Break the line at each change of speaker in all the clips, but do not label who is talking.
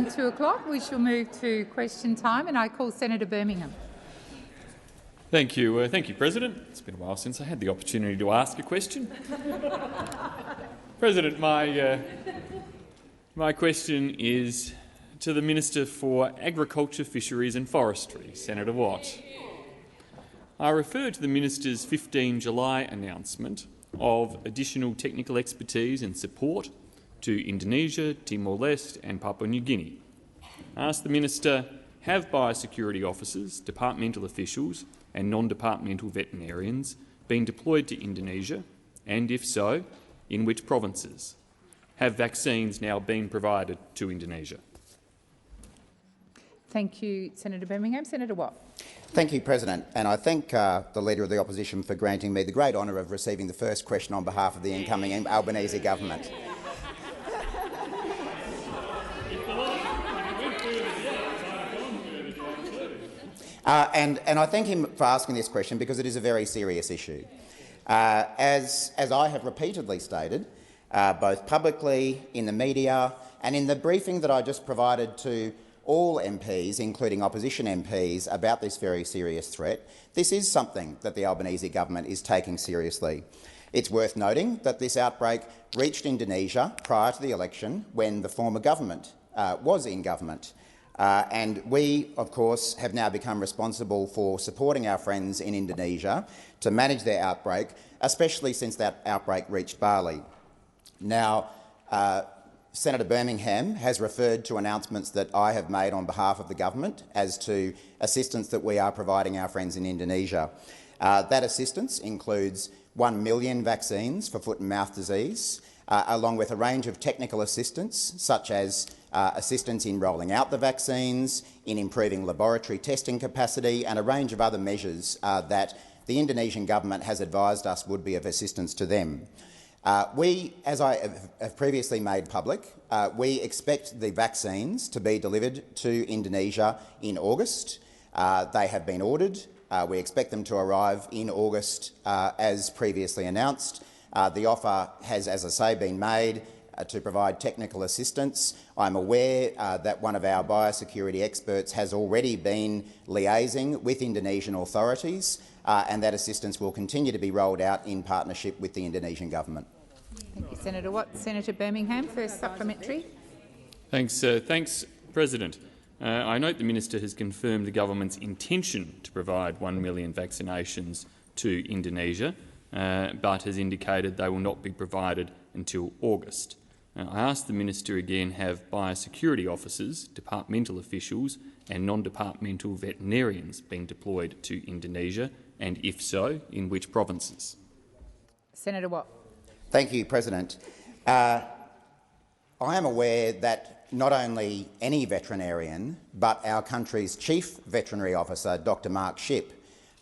being 2 o'clock, we shall move to question time, and I call Senator Birmingham.
Thank you, President. It's been a while since I had the opportunity to ask a question. President, my question is to the Minister for Agriculture, Fisheries and Forestry, Senator Watt. I refer to the Minister's 15 July announcement of additional technical expertise and support to Indonesia, Timor-Leste and Papua New Guinea. I ask the Minister, have biosecurity officers, departmental officials and non-departmental veterinarians been deployed to Indonesia, and if so, in which provinces? Have vaccines now been provided to Indonesia?
Thank you, Senator Birmingham. Senator Watt.
Thank you, President, and I thank the Leader of the Opposition for granting me the great honour of receiving the first question on behalf of the incoming Albanese government. And I thank him for asking this question because it is a very serious issue. As I have repeatedly stated, both publicly, in the media and in the briefing that I just provided to all MPs, including opposition MPs, about this very serious threat, this is something that the Albanese government is taking seriously. It's worth noting that this outbreak reached Indonesia prior to the election when the former government was in government. And we, of course, have now become responsible for supporting our friends in Indonesia to manage their outbreak, especially since that outbreak reached Bali. Now, Senator Birmingham has referred to announcements that I have made on behalf of the government as to assistance that we are providing our friends in Indonesia. That assistance includes 1 million vaccines for foot and mouth disease, along with a range of technical assistance such as assistance in rolling out the vaccines, in improving laboratory testing capacity and a range of other measures that the Indonesian government has advised us would be of assistance to them. We, as I have previously made public, we expect the vaccines to be delivered to Indonesia in August. They have been ordered. We expect them to arrive in August as previously announced. The offer has, as I say, been made to provide technical assistance. I'm aware that one of our biosecurity experts has already been liaising with Indonesian authorities, and that assistance will continue to be rolled out in partnership with the Indonesian government.
Thank you, Senator Watt. Senator Birmingham, first supplementary.
Thanks, President. I note the Minister has confirmed the government's intention to provide 1 million vaccinations to Indonesia, but has indicated they will not be provided until August. I ask the Minister again, have biosecurity officers, departmental officials and non-departmental veterinarians been deployed to Indonesia, and if so, in which provinces?
Senator Watt.
Thank you, President. I am aware that not only any veterinarian, but our country's Chief Veterinary Officer, Dr Mark Shipp,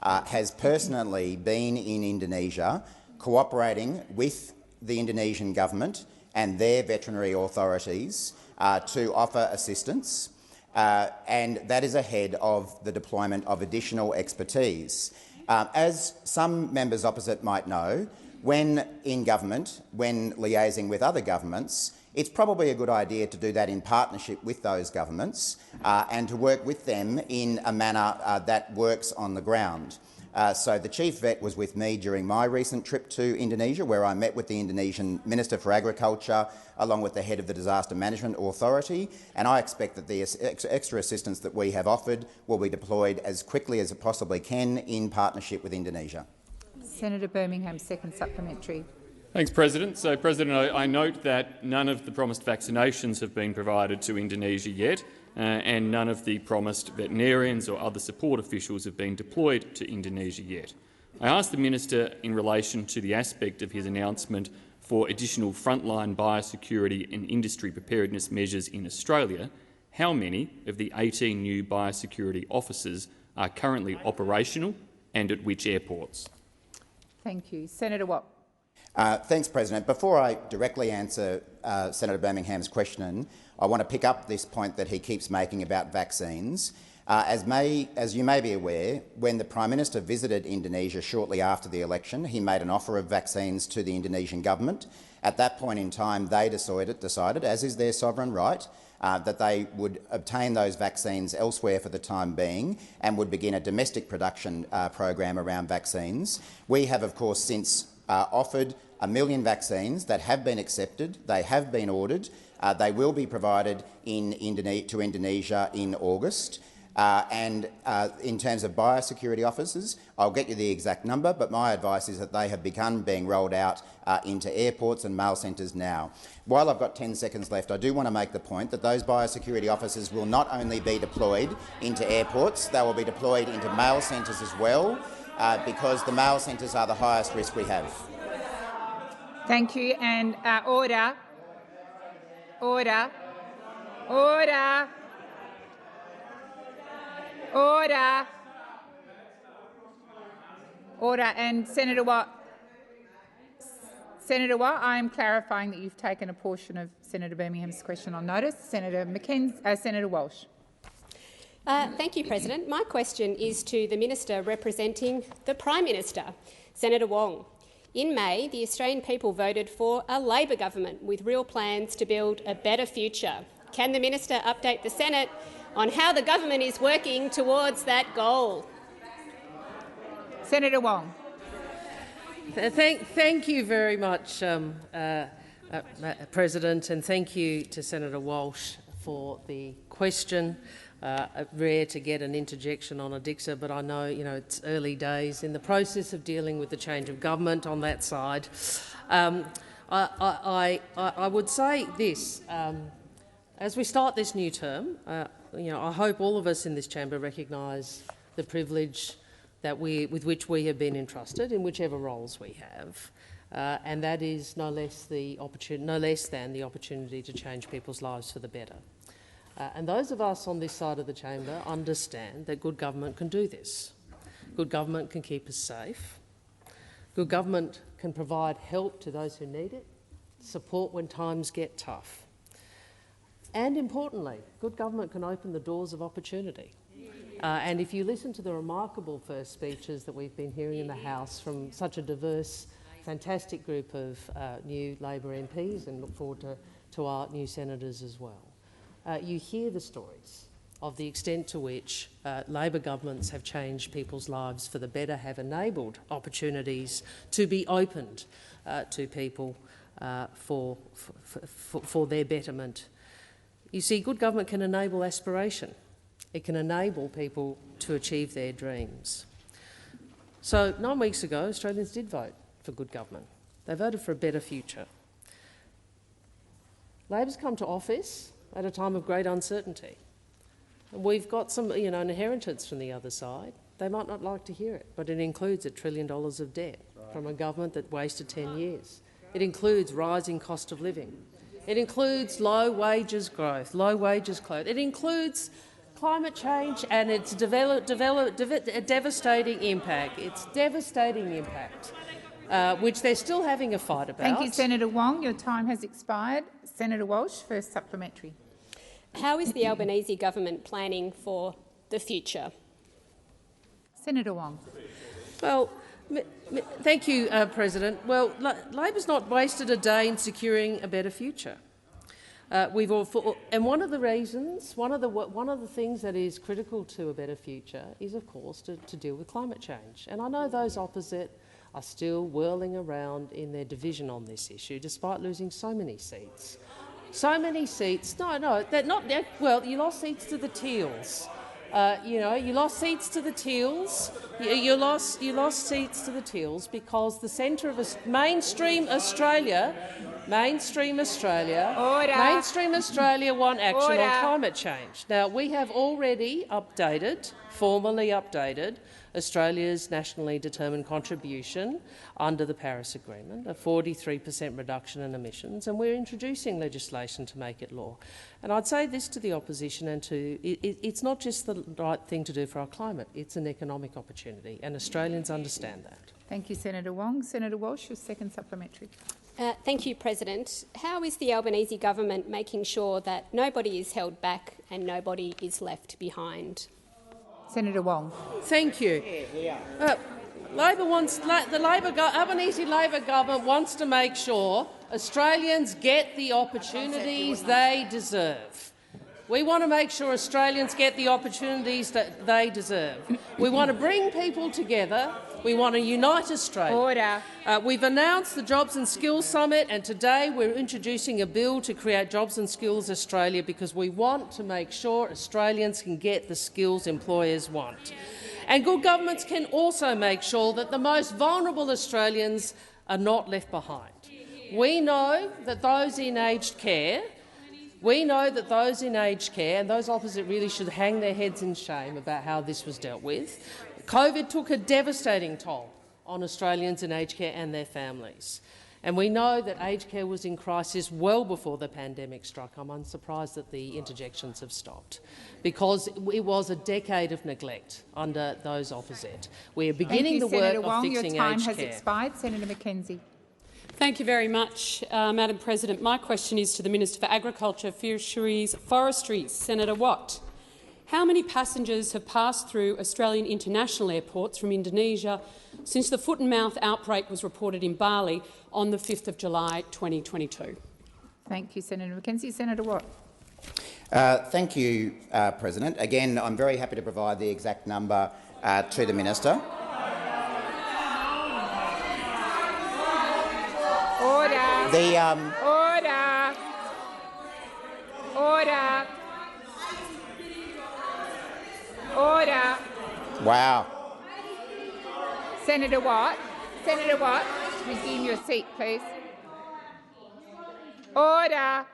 has personally been in Indonesia cooperating with the Indonesian government and their veterinary authorities to offer assistance, and that is ahead of the deployment of additional expertise. As some members opposite might know, when in government, when liaising with other governments, it's probably a good idea to do that in partnership with those governments and to work with them in a manner that works on the ground. So the Chief Vet was with me during my recent trip to Indonesia, where I met with the Indonesian Minister for Agriculture along with the head of the Disaster Management Authority, and I expect that the extra assistance that we have offered will be deployed as quickly as it possibly can in partnership with Indonesia.
Senator Birmingham, second supplementary.
Thanks, President. So, President, I note that none of the promised vaccinations have been provided to Indonesia yet, and none of the promised veterinarians or other support officials have been deployed to Indonesia yet. I ask the Minister, in relation to the aspect of his announcement for additional frontline biosecurity and industry preparedness measures in Australia, how many of the 18 new biosecurity officers are currently operational and at which airports?
Thank you. Senator Watt.
Thanks, President. Before I directly answer Senator Birmingham's question, I want to pick up this point that he keeps making about vaccines. As you may be aware, when the Prime Minister visited Indonesia shortly after the election, he made an offer of vaccines to the Indonesian government. At that point in time, they decided, as is their sovereign right, that they would obtain those vaccines elsewhere for the time being and would begin a domestic production program around vaccines. We have, of course, since offered 1 million vaccines that have been accepted. They have been ordered. They will be provided to Indonesia in August. And in terms of biosecurity officers, I'll get you the exact number, but my advice is that they have begun being rolled out into airports and mail centres now. While I've got 10 seconds left, I do want to make the point that those biosecurity officers will not only be deployed into airports, they will be deployed into mail centres as well, because the mail centres are the highest risk we have.
Thank you. And order. Order. Order. Order. Order. And Senator Watt, I am clarifying that you've taken a portion of Senator Birmingham's question on notice. Senator Walsh.
Thank you, President. My question is to the Minister representing the Prime Minister, Senator Wong. In May, the Australian people voted for a Labor government with real plans to build a better future. Can the Minister update the Senate on how the government is working towards that goal?
Senator Wong.
Thank you very much, President, and thank you to Senator Walsh for the question. Rare to get an interjection on Adixa, but I know it's early days in the process of dealing with the change of government on that side. I would say this: as we start this new term, I hope all of us in this chamber recognise the privilege that with which we have been entrusted in whichever roles we have, and that is no less than the opportunity to change people's lives for the better. And those of us on this side of the chamber understand that good government can do this. Good government can keep us safe. Good government can provide help to those who need it, support when times get tough. And importantly, good government can open the doors of opportunity. And if you listen to the remarkable first speeches that we've been hearing in the House from such a diverse, fantastic group of new Labor MPs, and look forward to our new senators as well, you hear the stories of the extent to which Labor governments have changed people's lives for the better, have enabled opportunities to be opened to people for their betterment. You see, good government can enable aspiration. It can enable people to achieve their dreams. So 9 weeks ago, Australians did vote for good government. They voted for a better future. Labor's come to office at a time of great uncertainty. And we've got some an inheritance from the other side. They might not like to hear it, but it includes $1 trillion of debt from a government that wasted 10 years. It includes rising cost of living. It includes low wages growth, low wages growth. It includes climate change and its devastating impact. It's devastating impact, which they're still having a fight about.
Thank you, Senator Wong. Your time has expired. Senator Walsh, first supplementary.
How is the Albanese government planning for the future?
Senator Wong.
Well, thank you, President. Well, Labor's not wasted a day in securing a better future. And one of the reasons, one of the things that is critical to a better future is, of course, to deal with climate change. And I know those opposite are still whirling around in their division on this issue, despite losing so many seats. So many seats. No, they're not. Well, you lost seats to the Teals. You lost seats to the Teals. You lost seats to the Teals because the centre of mainstream Australia want action on climate change. Now, we have already formally updated Australia's nationally determined contribution under the Paris Agreement, a 43% reduction in emissions, and we're introducing legislation to make it law. And I'd say this to the opposition and it's not just the right thing to do for our climate, it's an economic opportunity, and Australians understand that.
Thank you, Senator Wong. Senator Walsh, your second supplementary.
Thank you, President. How is the Albanese government making sure that nobody is held back and nobody is left behind?
Senator Wong.
Thank you. Albanese Labor government wants to make sure Australians get the opportunities they deserve. We want to make sure Australians get the opportunities that they deserve. We want to bring people together. We want to unite Australia.
Order.
We've announced the Jobs and Skills Summit, and today we're introducing a bill to create Jobs and Skills Australia because we want to make sure Australians can get the skills employers want. And good governments can also make sure that the most vulnerable Australians are not left behind. We know that those in aged care and those opposite really should hang their heads in shame about how this was dealt with. COVID took a devastating toll on Australians in aged care and their families. And we know that aged care was in crisis well before the pandemic struck. I'm unsurprised that the interjections have stopped, because it was a decade of neglect under those opposite. We are beginning the work of fixing aged care.
Your time has expired. Senator Mackenzie.
Thank you very much, Madam President. My question is to the Minister for Agriculture, Fisheries, Forestry, Senator Watt. How many passengers have passed through Australian international airports from Indonesia since the foot-and-mouth outbreak was reported in Bali on the 5th of July 2022?
Thank you, Senator Mackenzie. Senator Watt.
Thank you, President. Again, I'm very happy to provide the exact number to the minister.
Order. Order. Order. Order.
Wow.
Senator Watt. Senator Watt, resume your seat, please. Order.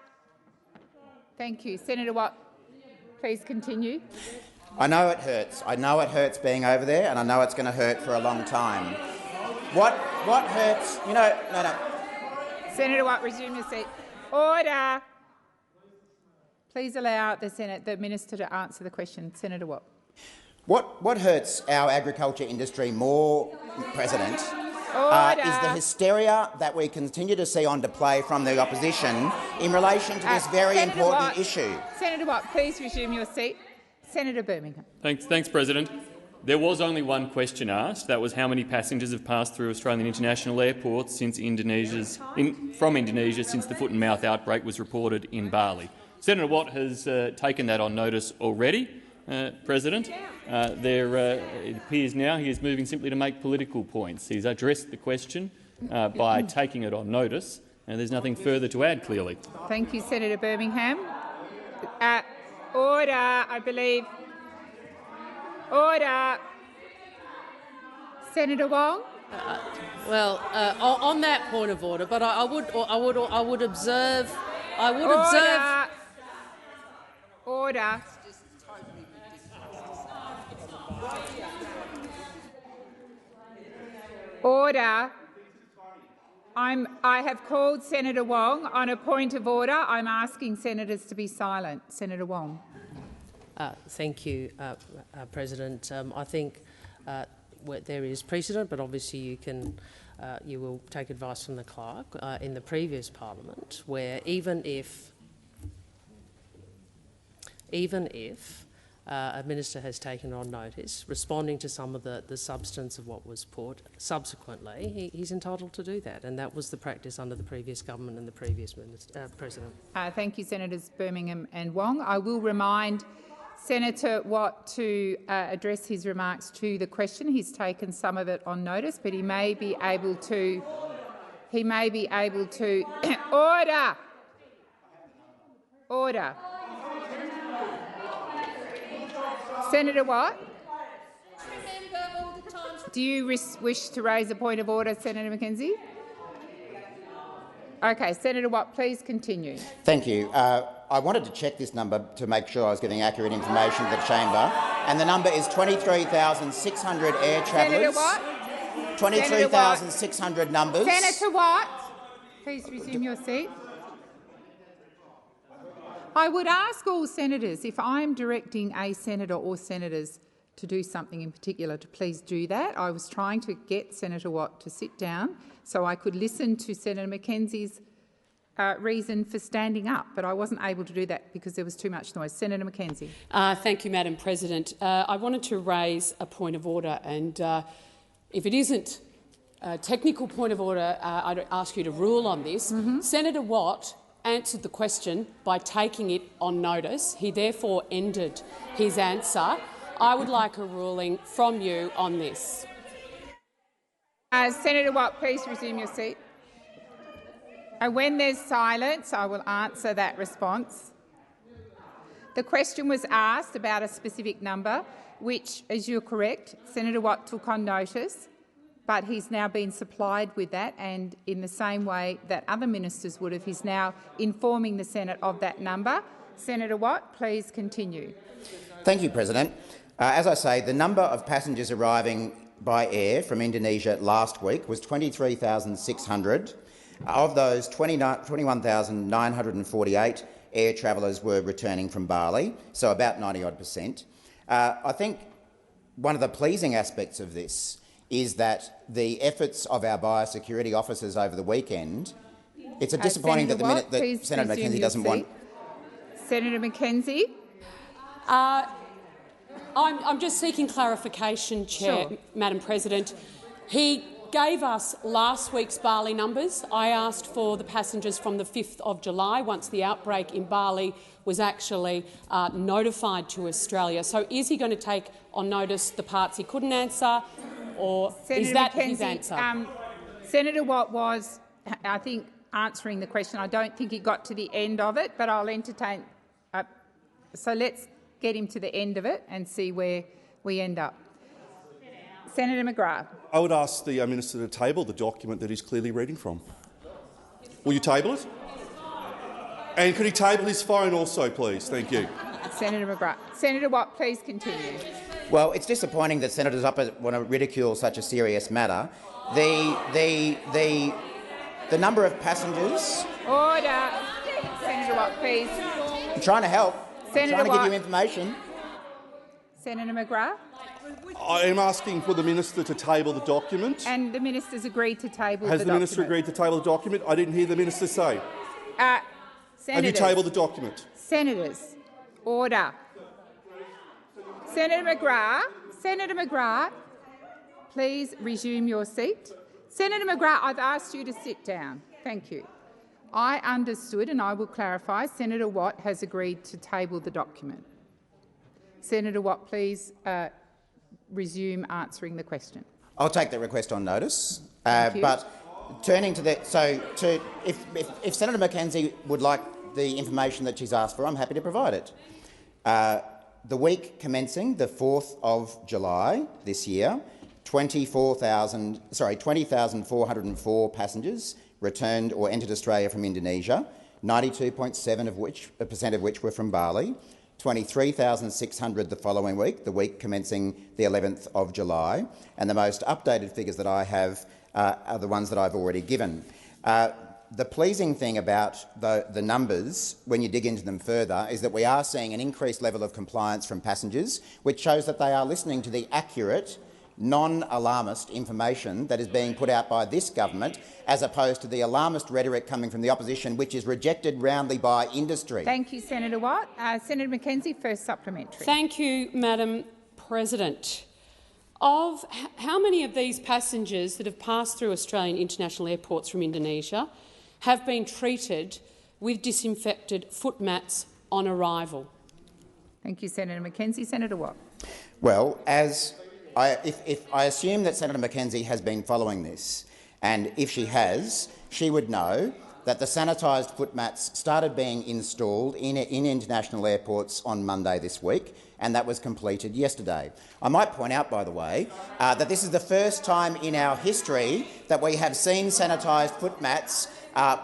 Thank you. Senator Watt, please continue.
I know it hurts. I know it hurts being over there, and I know it's going to hurt for a long time. What hurts? No.
Senator Watt, resume your seat. Order. Please allow the Minister to answer the question. Senator Watt.
What hurts our agriculture industry more, President, is the hysteria that we continue to see on display from the opposition in relation to this very important issue.
Senator Watt, please resume your seat. Senator Birmingham.
Thanks, President. There was only one question asked. That was how many passengers have passed through Australian international airports since from Indonesia since the foot-and-mouth outbreak was reported in Bali. Senator Watt has taken that on notice already, President. It appears now he is moving simply to make political points. He's addressed the question by taking it on notice, and there's nothing further to add, clearly.
Thank you, Senator Birmingham. Order, I believe. Order. Senator Wong.
On that point of order, but I would observe.
Order. Order. I have called Senator Wong on a point of order. I'm asking senators to be silent. Senator Wong.
Thank you, President. I think there is precedent, but obviously you will take advice from the clerk in the previous parliament, where even if a minister has taken on notice, responding to some of the substance of what was put, subsequently he's entitled to do that, and that was the practice under the previous government and the previous President.
Thank you, Senators Birmingham and Wong. I will remind Senator Watt to address his remarks to the question. He's taken some of it on notice, but he may be able to. Order. Order. Senator Watt. Do you wish to raise a point of order, Senator Mackenzie? Okay, Senator Watt, please continue.
Thank you. I wanted to check this number to make sure I was getting accurate information to the chamber, and the number is 23,600 air travellers.
Senator Watt.
23,600 numbers.
Senator Watt, please resume your seat. I would ask all senators, if I am directing a senator or senators to do something in particular, to please do that. I was trying to get Senator Watt to sit down so I could listen to Senator Mackenzie's reason for standing up, but I wasn't able to do that because there was too much noise. Senator Mackenzie.
Thank you, Madam President. I wanted to raise a point of order, and if it isn't a technical point of order, I'd ask you to rule on this. Senator Watt answered the question by taking it on notice. He therefore ended his answer. I would like a ruling from you on this.
Senator Watt, please resume your seat. When there's silence, I will answer that response. The question was asked about a specific number, which, as you're correct, Senator Watt took on notice, but he's now been supplied with that, and in the same way that other ministers would have, he's now informing the Senate of that number. Senator Watt, please continue.
Thank you, President. As I say, the number of passengers arriving by air from Indonesia last week was 23,600. Of those, 21,948 air travellers were returning from Bali, so about 90-odd%. I think one of the pleasing aspects of this is that the efforts of our biosecurity officers over the weekend. It's disappointing that Senator Mackenzie doesn't want.
Senator Mackenzie.
I'm just seeking clarification, Chair,
Sure.
Madam President. He gave us last week's Bali numbers. I asked for the passengers from the 5th of July, once the outbreak in Bali was actually notified to Australia. So is he going to take on notice the parts he couldn't answer, or
Senator
is that
Mackenzie,
his answer?
Senator Watt was, I think, answering the question. I don't think he got to the end of it, but I'll entertain. So let's get him to the end of it and see where we end up. Senator McGrath.
I would ask the Minister to table the document that he's clearly reading from. Will you table it? And could he table his phone also, please? Thank you.
Senator McGrath. Senator Watt, please continue.
Well, it's disappointing that senators up want to ridicule such a serious matter. The number of passengers.
Order. Senator Watt, please.
I'm trying to help.
Senator
I'm trying to
Watt.
give you information.
Senator McGrath.
I am asking for the minister to table the document.
And the minister's agreed to table
Has
the
the minister
document.
agreed to table the document? I didn't hear the minister say. Have you tabled the document?
Senators, order. Senator McGrath, please resume your seat. Senator McGrath, I've asked you to sit down. Thank you. I understood, and I will clarify, Senator Watt has agreed to table the document. Senator Watt, please resume answering the question.
I'll take that request on notice.
Thank you.
But turning to that, if Senator Mackenzie would like the information that she's asked for, I'm happy to provide it. The week commencing the 4th of July this year, 20,404 passengers returned or entered Australia from Indonesia, 92.7% of which were from Bali. 23,600 the following week, the week commencing the 11th of July, and the most updated figures that I have are the ones that I've already given. The pleasing thing about the numbers, when you dig into them further, is that we are seeing an increased level of compliance from passengers, which shows that they are listening to the accurate, non-alarmist information that is being put out by this government, as opposed to the alarmist rhetoric coming from the opposition, which is rejected roundly by industry.
Thank you, Senator Watt. Senator Mackenzie, first supplementary.
Thank you, Madam President. Of how many of these passengers that have passed through Australian international airports from Indonesia have been treated with disinfected foot mats on arrival?
Thank you, Senator Mackenzie. Senator Watt.
Well, if I assume that Senator Mackenzie has been following this, and if she has, she would know that the sanitised foot mats started being installed in international airports on Monday this week, and that was completed yesterday. I might point out, by the way, that this is the first time in our history that we have seen sanitised foot mats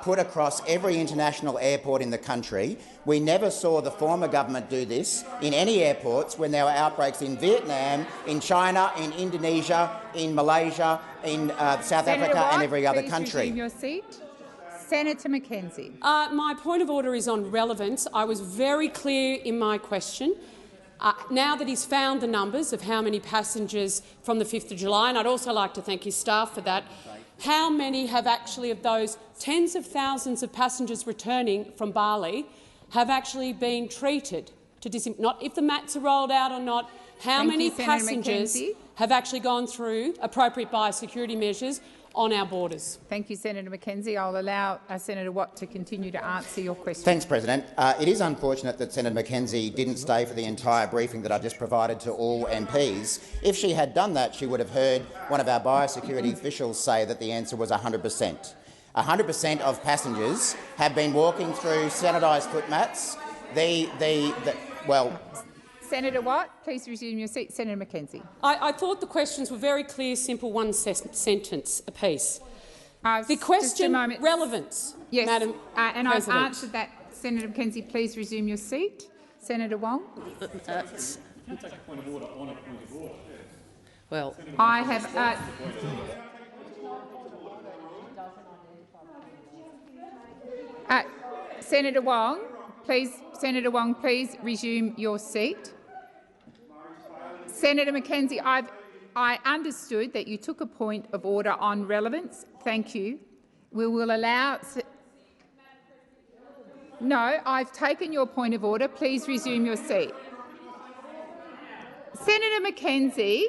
put across every international airport in the country. We never saw the former government do this in any airports when there were outbreaks in Vietnam, in China, in Indonesia, in Malaysia, in South Africa and every other country.
Resume your seat. Senator Mackenzie.
My point of order is on relevance. I was very clear in my question. Now that he's found the numbers of how many passengers from the 5th of July, and I'd also like to thank his staff for that, how many have actually, of those tens of thousands of passengers returning from Bali, have actually been treated to not if the mats are rolled out or not, how many passengers have actually gone through appropriate biosecurity measures on our borders?
Thank you, Senator Mackenzie. I'll allow Senator Watt to continue to answer your question.
Thanks, President. It is unfortunate that Senator Mackenzie didn't stay for the entire briefing that I just provided to all MPs. If she had done that, she would have heard one of our biosecurity officials say that the answer was 100%. 100% of passengers have been walking through sanitised foot mats.
Senator Watt, please resume your seat. Senator Mackenzie.
I thought the questions were very clear, simple, one sentence apiece. The question, relevance,
yes,
Madam
and
President.
I've answered that. Senator Mackenzie, please resume your seat. Senator Wong.
Well,
I have. Senator Wong, please resume your seat. Senator Mackenzie, I understood that you took a point of order on relevance. Thank you. We will allow. No, I've taken your point of order. Please resume your seat. Senator Mackenzie,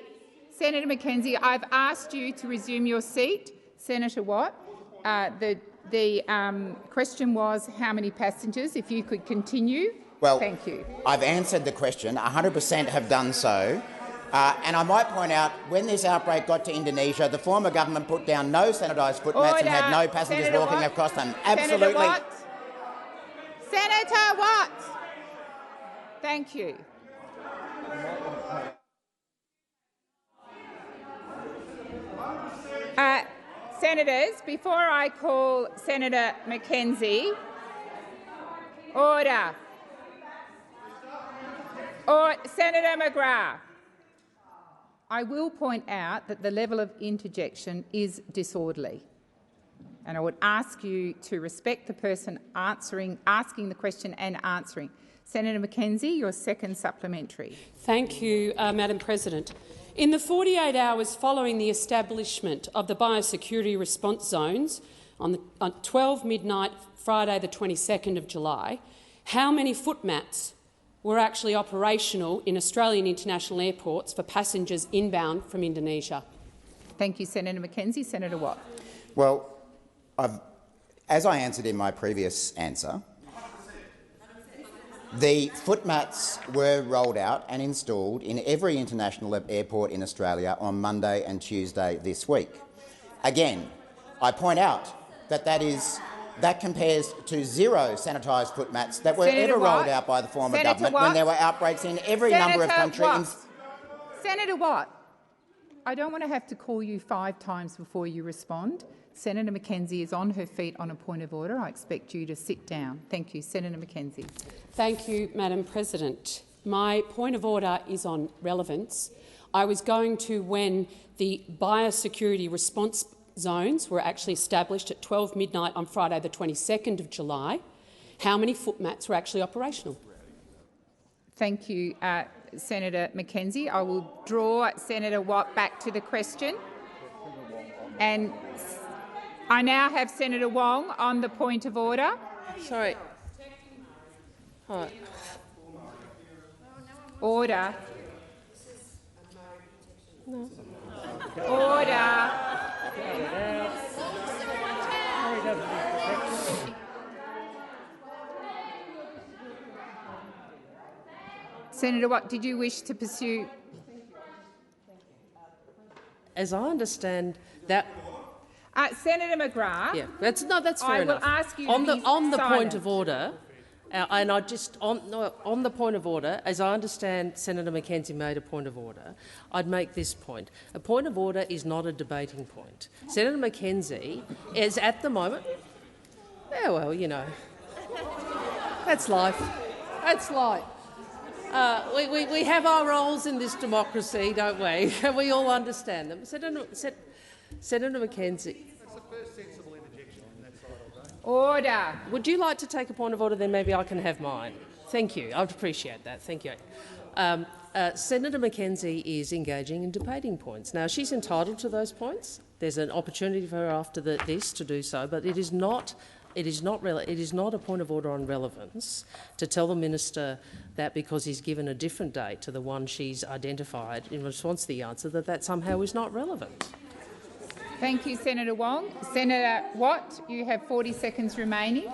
I've asked you to resume your seat. Senator Watt, the question was how many passengers. If you could continue.
Well,
thank you.
I've answered the question. 100% have done so. And I might point out, when this outbreak got to Indonesia, the former government put down no sanitised foot mats and had no passengers
Senator
walking
Watt.
across them. Absolutely.
Senator Watt. Thank you. Senators, before I call Senator Mackenzie, order. Or Senator McGrath. I will point out that the level of interjection is disorderly, and I would ask you to respect the person asking the question and answering. Senator Mackenzie, your second supplementary.
Thank you, Madam President. In the 48 hours following the establishment of the biosecurity response zones on 12 midnight Friday the 22nd of July, how many foot mats were actually operational in Australian international airports for passengers inbound from Indonesia?
Thank you, Senator Mackenzie. Senator Watt.
Well, as I answered in my previous answer, the foot mats were rolled out and installed in every international airport in Australia on Monday and Tuesday this week. Again, I point out that that compares to 0 sanitised foot mats that were
Senator
ever
Watt.
rolled out by the former
Senator
government
Watt.
when there were outbreaks in every number of countries.
Senator Watt, I don't want to have to call you 5 times before you respond. Senator Mackenzie is on her feet on a point of order. I expect you to sit down. Thank you. Senator Mackenzie.
Thank you, Madam President. My point of order is on relevance. I was going to when the biosecurity response zones were actually established at 12 midnight on Friday the 22nd of July. How many foot mats were actually operational?
Thank you, Senator Mackenzie. I will draw Senator Watt back to the question. And I now have Senator Wong on the point of order.
sorry. All right.
Order. No. Order. Senator Watt, did you wish to pursue?
As I understand that.
Senator McGrath.
Yeah, that's fair enough.
I will ask you
on
to
the
be
on the
silent.
point of order, and I just on the point of order, as I understand, Senator Mackenzie made a point of order. I'd make this point: a point of order is not a debating point. Senator Mackenzie is at the moment. Yeah, well, you know, that's life. That's life. We have our roles in this democracy, don't we? We all understand them. Senator Mackenzie.
That's the first sensible interjection on that side of the
Order.
Would you like to take a point of order? Then maybe I can have mine. Thank you. I'd appreciate that. Thank you. Senator Mackenzie is engaging in debating points. Now, she's entitled to those points. There's an opportunity for her after this to do so, but it is not a point of order on relevance to tell the minister that because he's given a different date to the one she's identified in response to the answer, that somehow is not relevant.
Thank you, Senator Wong. Senator Watt, you have 40 seconds remaining.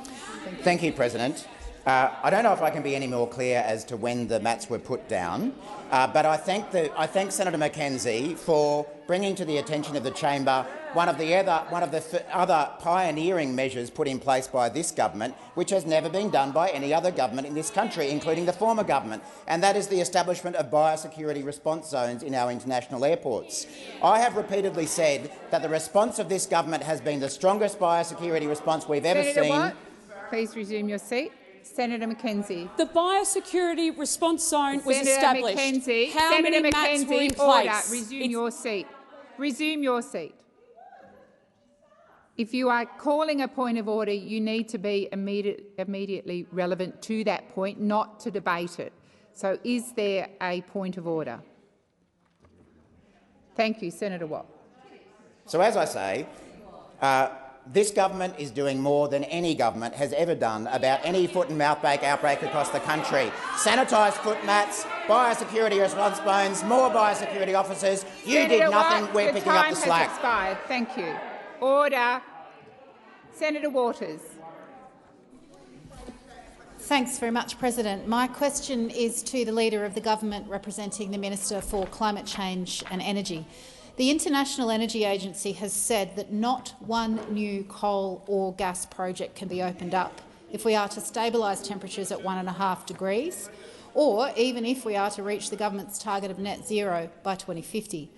Thank you, President. I don't know if I can be any more clear as to when the mats were put down, but I thank Senator Mackenzie for bringing to the attention of the chamber one of the other pioneering measures put in place by this government, which has never been done by any other government in this country, including the former government, and that is the establishment of biosecurity response zones in our international airports. I have repeatedly said that the response of this government has been the strongest biosecurity response we've ever
Senator
seen.
Watt, please resume your seat. Senator Mackenzie.
The biosecurity response zone was established.
Mackenzie,
How
Senator
many
Mackenzie,
mats were in
order.
place?
Resume your seat. Resume your seat. If you are calling a point of order, you need to be immediately relevant to that point, not to debate it. So is there a point of order? Thank you. Senator Watt.
So, as I say, this government is doing more than any government has ever done about any foot and mouth outbreak across the country. Sanitised foot mats, biosecurity response zones, more biosecurity officers. You
Senator
did nothing.
Watt,
We're picking up the slack.
Has expired. Thank you. Order. Senator Waters.
Thanks very much, President. My question is to the Leader of the Government representing the Minister for Climate Change and Energy. The International Energy Agency has said that not one new coal or gas project can be opened up if we are to stabilise temperatures at 1.5 degrees, or even if we are to reach the government's target of net zero by 2050.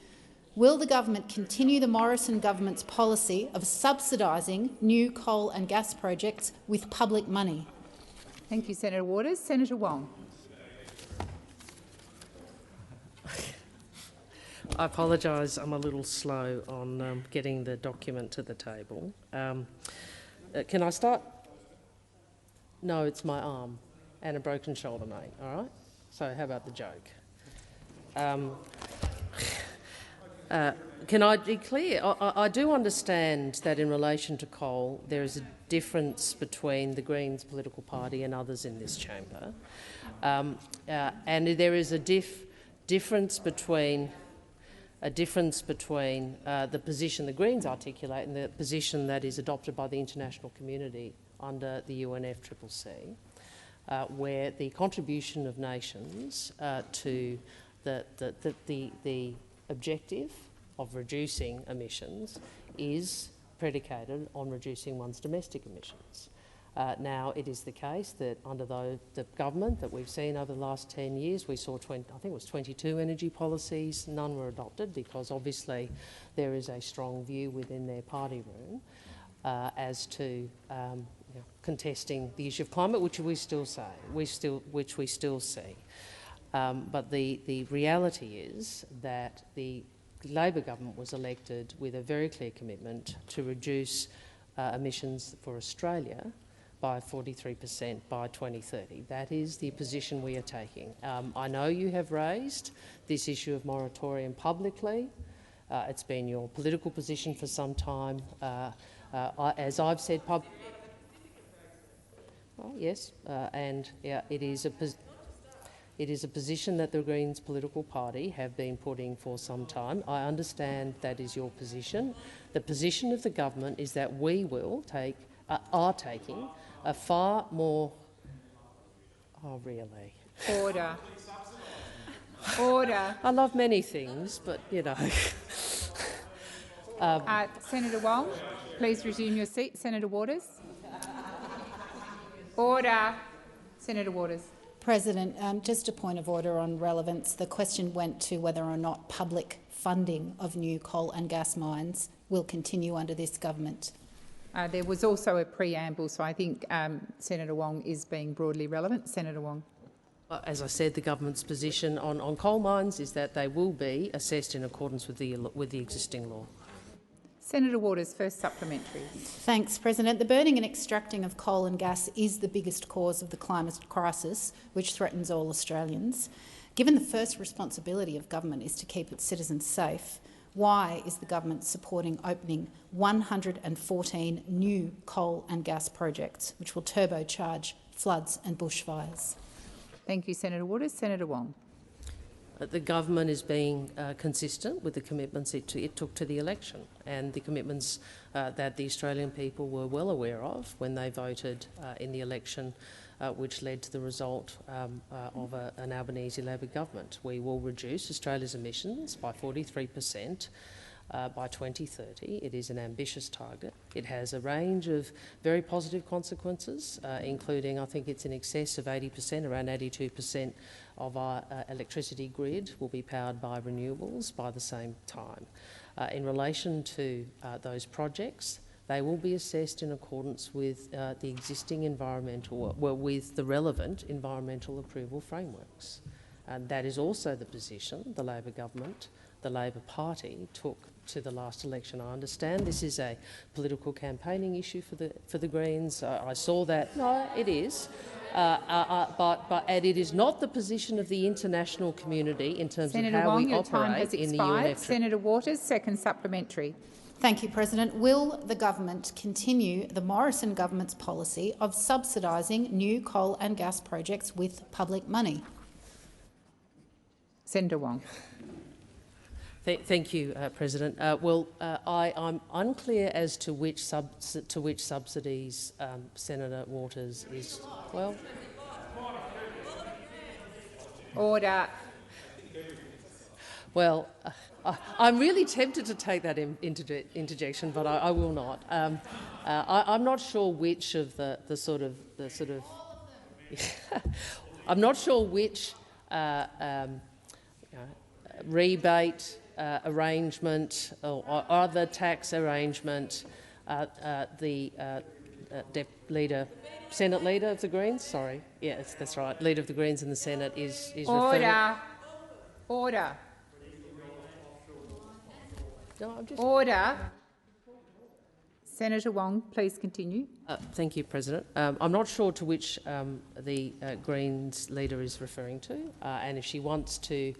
Will the government continue the Morrison government's policy of subsidising new coal and gas projects with public money?
Thank you, Senator Waters. Senator Wong.
I apologise, I'm a little slow on getting the document to the table. Can I start? No, it's my arm and a broken shoulder, mate, all right? So how about the joke? Can I be clear? I do understand that in relation to coal there is a difference between the Greens political party and others in this chamber, and there is a difference between the position the Greens articulate and the position that is adopted by the international community under the UNFCCC, where the contribution of nations to the objective of reducing emissions is predicated on reducing one's domestic emissions. Now, it is the case that under the government that we've seen over the last 10 years, we saw, I think it was 22 energy policies. None were adopted because obviously there is a strong view within their party room as to contesting the issue of climate, which we still see. But the reality is that the Labor government was elected with a very clear commitment to reduce emissions for Australia by 43% by 2030. That is the position we are taking. I know you have raised this issue of moratorium publicly. It's been your political position for some time. As I've said publicly, yes, and yeah, it is a position that the Greens political party have been putting for some time. I understand that is your position. The position of the government is that we will are taking a far more... Oh, really?
Order. Order.
I love many things, but, you know...
Senator Wong, please resume your seat. Senator Waters. Order. Senator Waters.
President, just a point of order on relevance. The question went to whether or not public funding of new coal and gas mines will continue under this government.
There was also a preamble, so I think Senator Wong is being broadly relevant. Senator Wong.
As I said, the government's position on coal mines is that they will be assessed in accordance with the existing law.
Senator Waters, first supplementary.
Thanks, President. The burning and extracting of coal and gas is the biggest cause of the climate crisis, which threatens all Australians. Given the first responsibility of government is to keep its citizens safe, why is the government supporting opening 114 new coal and gas projects, which will turbocharge floods and bushfires?
Thank you, Senator Waters. Senator Wong.
The government is being consistent with the commitments it took to the election and the commitments that the Australian people were well aware of when they voted in the election, which led to the result of an Albanese Labor government. We will reduce Australia's emissions by 43% by 2030. It is an ambitious target. It has a range of very positive consequences, including, I think it's in excess of 80%, around 82% of our electricity grid will be powered by renewables by the same time. In relation to those projects, they will be assessed in accordance with the existing with the relevant environmental approval frameworks. And that is also the position the Labor government, the Labor Party, took to the last election. I understand this is a political campaigning issue for the Greens. I saw that. No, it is. But it is not the position of the international community in terms
Senator
of how
Wong,
we
your time
operate
has
in the
expired.
UNF.
Senator Waters, second supplementary.
Thank you, President. Will the government continue the Morrison government's policy of subsidising new coal and gas projects with public money?
Senator Wong.
Thank you, President. I'm unclear as to which subsidies Senator Waters is. Well,
order.
Well, I'm really tempted to take that interjection, but I will not. I'm not sure which of the sort of I'm not sure which rebate arrangement or other tax arrangement the Senate Leader of the Greens, sorry, yes, that's right, Leader of the Greens in the Senate is
order. Order.
No, I'm just...
Order. Senator Wong, please continue.
Thank you, President. I'm not sure to which the Greens leader is referring to, and if she wants to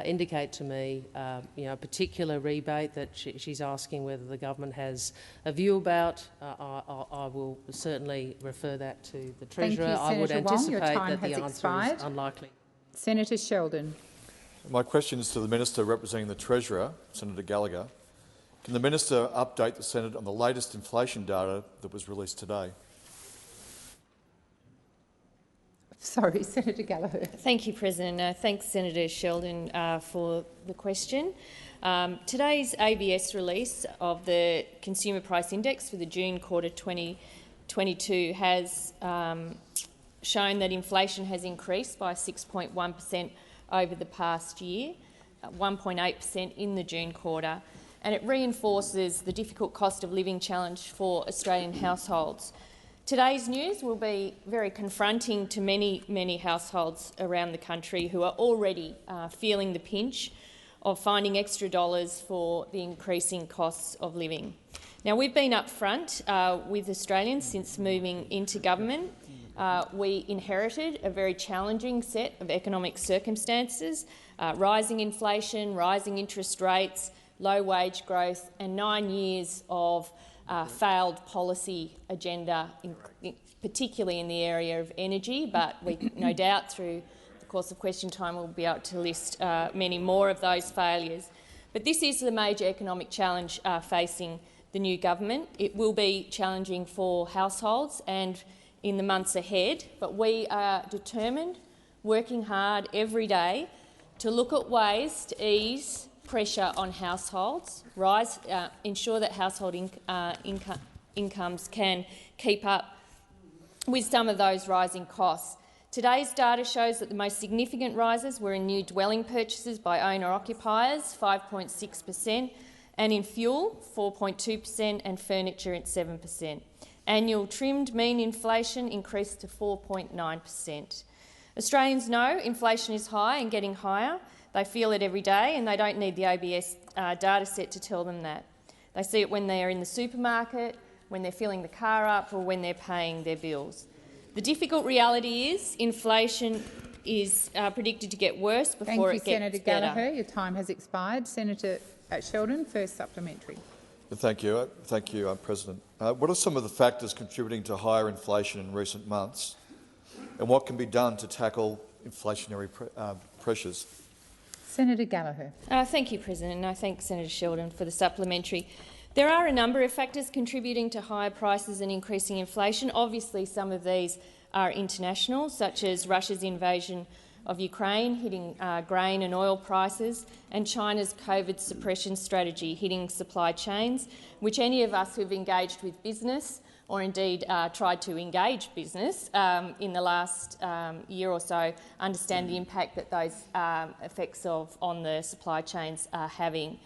indicate to me a particular rebate that she's asking whether the government has a view about, I will certainly refer that to the Treasurer.
Thank you,
I would
Senator
anticipate
Wong. Your time
that the
has
answer
expired.
is unlikely.
Senator Sheldon.
My question is to the Minister representing the Treasurer, Senator Gallagher. Can the Minister update the Senate on the latest inflation data that was released today?
Sorry, Senator Gallagher.
Thank you, President. Thanks, Senator Sheldon, for the question. Today's ABS release of the Consumer Price Index for the June quarter 2022 has shown that inflation has increased by 6.1% over the past year, 1.8% in the June quarter, and it reinforces the difficult cost of living challenge for Australian households. Today's news will be very confronting to many households around the country who are already feeling the pinch of finding extra dollars for the increasing costs of living. Now, we've been upfront with Australians since moving into government. We inherited a very challenging set of economic circumstances, rising inflation, rising interest rates, low wage growth and 9 years of failed policy agenda, particularly in the area of energy, but we no doubt through the course of question time we'll be able to list many more of those failures. But this is the major economic challenge facing the new government. It will be challenging for households and in the months ahead, but we are determined, working hard every day to look at ways to ease pressure on households, ensure that household incomes can keep up with some of those rising costs. Today's data shows that the most significant rises were in new dwelling purchases by owner-occupiers, 5.6%, and in fuel, 4.2%, and furniture at 7%. Annual trimmed mean inflation increased to 4.9%. Australians know inflation is high and getting higher. They feel it every day and they don't need the ABS data set to tell them that. They see it when they're in the supermarket, when they're filling the car up, or when they're paying their bills. The difficult reality is inflation is predicted to get worse before it gets better.
Thank you, Senator Gallagher. Your time has expired. Senator Sheldon, first supplementary.
Thank you, President. What are some of the factors contributing to higher inflation in recent months, and what can be done to tackle inflationary pressures?
Senator Gallagher.
Thank you, President, and I thank Senator Sheldon for the supplementary. There are a number of factors contributing to higher prices and increasing inflation. Obviously, some of these are international, such as Russia's invasion of Ukraine hitting grain and oil prices, and China's COVID suppression strategy hitting supply chains, which any of us who've engaged with business or indeed tried to engage business in the last year or so understand the impact that those effects on the supply chains are having.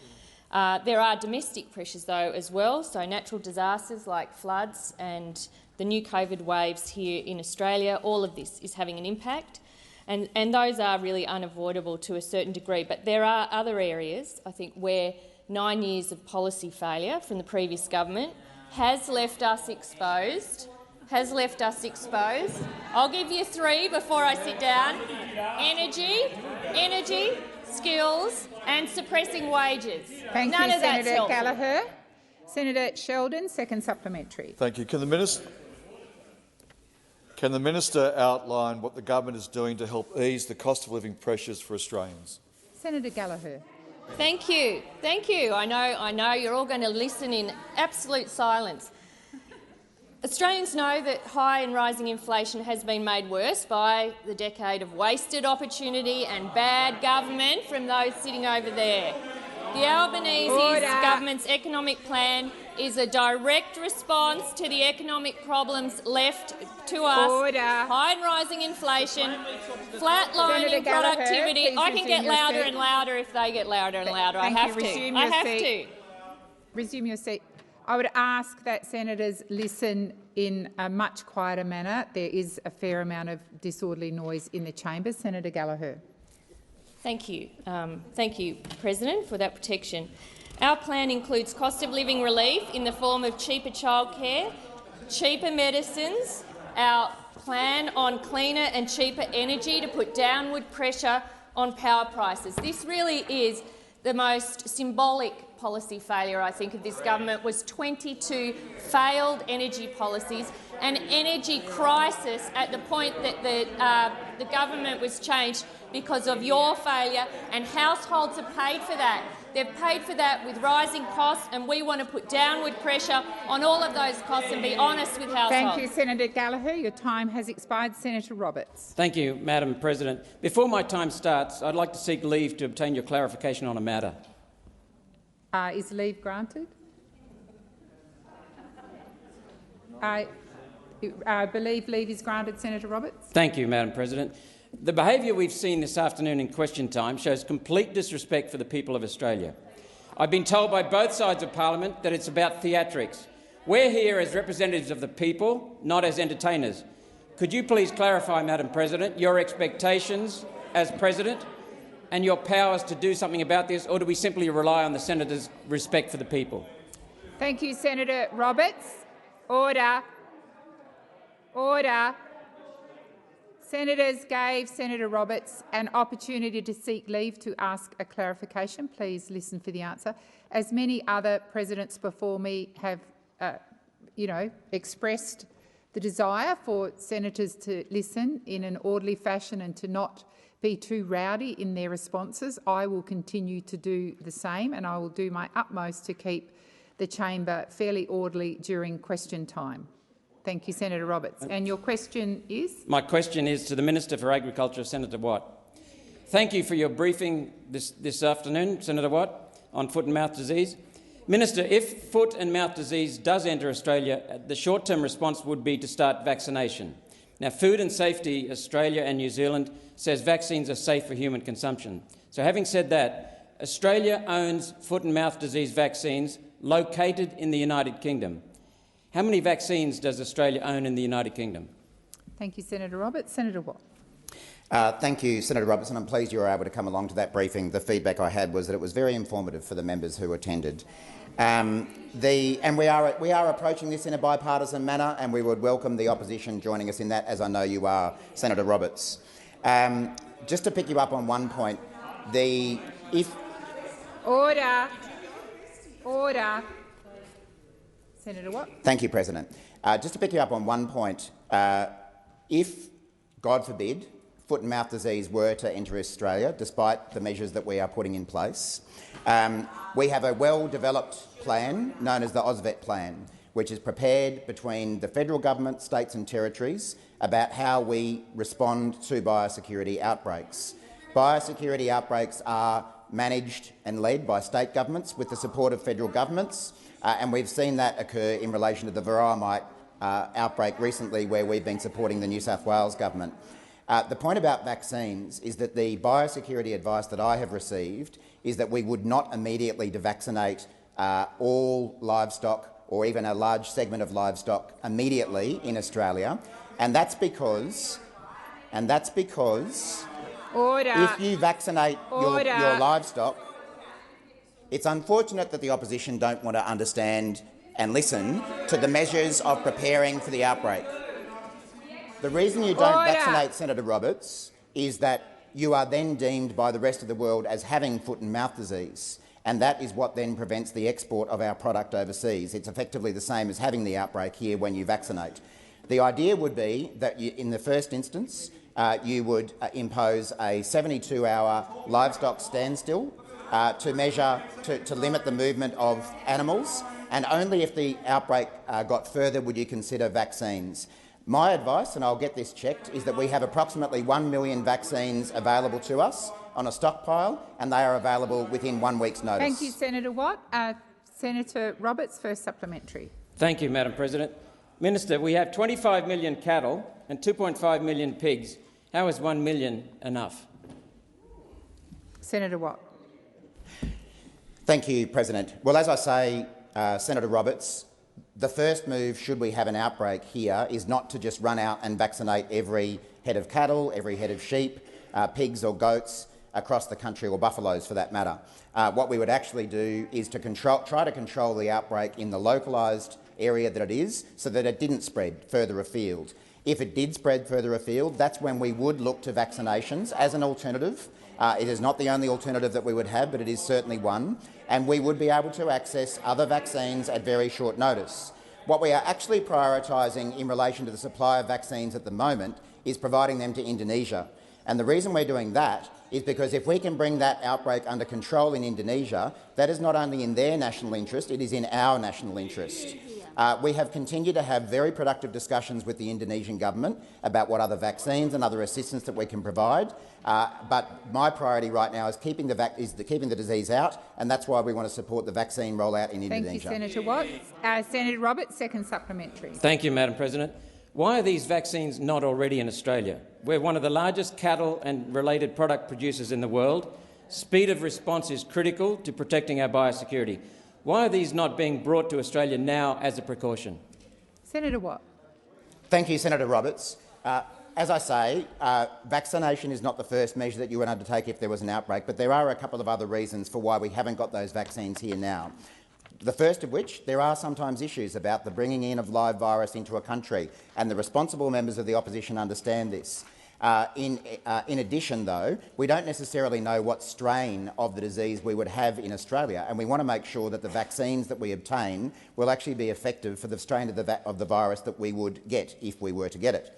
There are domestic pressures, though, as well, so natural disasters like floods and the new COVID waves here in Australia. All of this is having an impact, and those are really unavoidable to a certain degree. But there are other areas, I think, where 9 years of policy failure from the previous government has left us exposed. I'll give you three before I sit down. Energy, skills and suppressing wages.
Thank
None
you,
of that's
Senator
helpful.
Gallagher. Senator Sheldon, second supplementary.
Thank you. Can the minister outline what the government is doing to help ease the cost of living pressures for Australians?
Senator Gallagher.
Thank you. I know you're all going to listen in absolute silence. Australians know that high and rising inflation has been made worse by the decade of wasted opportunity and bad government from those sitting over there. The Albanese government's economic plan is a direct response to the economic problems left to us. High and rising inflation, flatlining productivity. I can get louder and louder if they get louder and louder. I have to.
Resume your seat. I would ask that senators listen in a much quieter manner. There is a fair amount of disorderly noise in the chamber. Senator Gallagher.
Thank you, President, for that protection. Our plan includes cost of living relief in the form of cheaper childcare, cheaper medicines, our plan on cleaner and cheaper energy to put downward pressure on power prices. This really is the most symbolic policy failure, I think, of this government was 22 failed energy policies, an energy crisis at the point that the government was changed because of your failure, and households have paid for that. They've paid for that with rising costs, and we want to put downward pressure on all of those costs and be honest with households.
Thank you, Senator Gallagher. Your time has expired. Senator Roberts.
Thank you, Madam President. Before my time starts, I'd like to seek leave to obtain your clarification on a matter.
Is leave granted? I believe leave is granted, Senator Roberts.
Thank you, Madam President. The behaviour we've seen this afternoon in question time shows complete disrespect for the people of Australia. I've been told by both sides of parliament that it's about theatrics. We're here as representatives of the people, not as entertainers. Could you please clarify, Madam President, your expectations as President and your powers to do something about this, or do we simply rely on the senator's respect for the people?
Thank you, Senator Roberts. Order. Order. Senators gave Senator Roberts an opportunity to seek leave to ask a clarification. Please listen for the answer. As many other presidents before me have, expressed the desire for senators to listen in an orderly fashion and to not be too rowdy in their responses, I will continue to do the same, and I will do my utmost to keep the chamber fairly orderly during question time. Thank you, Senator Roberts. And your question is? My question is to the Minister for Agriculture, Senator Watt. Thank you for your briefing this afternoon, Senator Watt, on foot and mouth disease. Minister, if foot and mouth disease does enter Australia, the short-term response would be to start vaccination. Now, Food and Safety Australia and New Zealand says vaccines are safe for human consumption. So having said that, Australia owns foot and mouth disease vaccines located in the United Kingdom. How many vaccines does Australia own in the United Kingdom? Thank you, Senator Roberts. Senator Watt.
Thank you, Senator Robertson. I'm pleased you were able to come along to that briefing. The feedback I had was that it was very informative for the members who attended. And we are approaching this in a bipartisan manner, and we would welcome the opposition joining us in that, as I know you are, Senator Roberts. Just to pick you up on one point,
Order. Senator Watt.
Thank you, President. Just to pick you up on one point, if, God forbid, foot and mouth disease were to enter Australia, despite the measures that we are putting in place, we have a well-developed plan known as the AUSVET plan, which is prepared between the federal government, states and territories about how we respond to biosecurity outbreaks. Biosecurity outbreaks are managed and led by state governments with the support of federal governments, and we've seen that occur in relation to the Varroa outbreak recently, where we've been supporting the New South Wales government. The point about vaccines is that the biosecurity advice that I have received is that we would not immediately devaccinate all livestock or even a large segment of livestock immediately in Australia, and that's because if you vaccinate your livestock, it's unfortunate that the opposition don't want to understand and listen to the measures of preparing for the outbreak. The reason you don't vaccinate, Senator Roberts, is that you are then deemed by the rest of the world as having foot and mouth disease, and that is what then prevents the export of our product overseas. It's effectively the same as having the outbreak here when you vaccinate. The idea would be that in the first instance you would impose a 72-hour livestock standstill to limit the movement of animals, and only if the outbreak got further would you consider vaccines. My advice, and I'll get this checked, is that we have approximately 1 million vaccines available to us on a stockpile, and they are available within 1 week's notice.
Thank you, Senator Watt. Senator Roberts, first supplementary.
Thank you, Madam President. Minister, we have 25 million cattle and 2.5 million pigs. How is 1 million enough?
Senator Watt.
Thank you, President. Well, as I say, Senator Roberts, the first move, should we have an outbreak here, is not to just run out and vaccinate every head of cattle, every head of sheep, pigs or goats across the country, or buffaloes for that matter. What we would actually do is to try to control the outbreak in the localised area that it is, so that it didn't spread further afield. If it did spread further afield, that's when we would look to vaccinations as an alternative. It is not the only alternative that we would have, but it is certainly one, and we would be able to access other vaccines at very short notice. What we are actually prioritising in relation to the supply of vaccines at the moment is providing them to Indonesia. And the reason we're doing that is because if we can bring that outbreak under control in Indonesia, that is not only in their national interest, it is in our national interest. We have continued to have very productive discussions with the Indonesian government about what other vaccines and other assistance that we can provide, but my priority right now is keeping the disease out, and that's why we want to support the vaccine rollout in Indonesia.
Thank you, Senator Watt. Senator Roberts, second supplementary.
Thank you, Madam President. Why are these vaccines not already in Australia? We're one of the largest cattle and related product producers in the world. Speed of response is critical to protecting our biosecurity. Why are these not being brought to Australia now as a precaution?
Senator Watt.
Thank you, Senator Roberts. As I say, vaccination is not the first measure that you would undertake if there was an outbreak, but there are a couple of other reasons for why we haven't got those vaccines here now. The first of which, there are sometimes issues about the bringing in of live virus into a country, and the responsible members of the opposition understand this. In addition, though, we don't necessarily know what strain of the disease we would have in Australia, and we want to make sure that the vaccines that we obtain will actually be effective for the strain of the virus that we would get if we were to get it.